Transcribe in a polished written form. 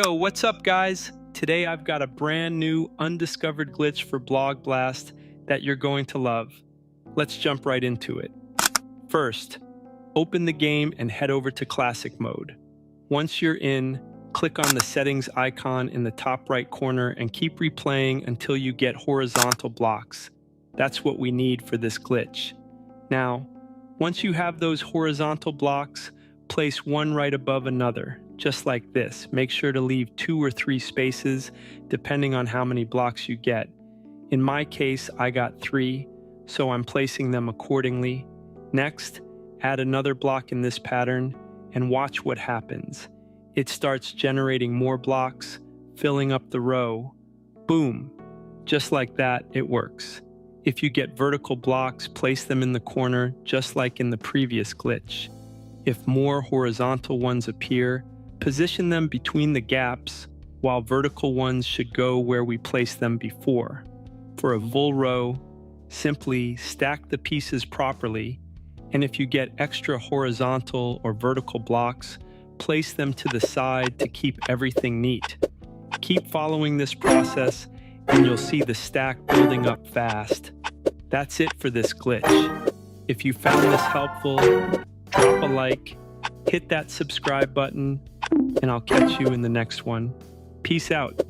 Yo, what's up guys? Today I've got a brand new undiscovered glitch for Blog Blast that you're going to love. Let's jump right into it. First, open the game and head over to Classic Mode. Once you're in, click on the settings icon in the top right corner and keep replaying until you get horizontal blocks. That's what we need for this glitch. Now, once you have those horizontal blocks, place one right above another, just like this. Make sure to leave 2 or 3 spaces, depending on how many blocks you get. In my case, I got 3, so I'm placing them accordingly. Next, add another block in this pattern, and watch what happens. It starts generating more blocks, filling up the row. Boom! Just like that, it works. If you get vertical blocks, place them in the corner, just like in the previous glitch. If more horizontal ones appear, position them between the gaps, while vertical ones should go where we placed them before. For a full row, simply stack the pieces properly, and if you get extra horizontal or vertical blocks, place them to the side to keep everything neat. Keep following this process, and you'll see the stack building up fast. That's it for this glitch. If you found this helpful, drop a like, hit that subscribe button, and I'll catch you in the next one. Peace out.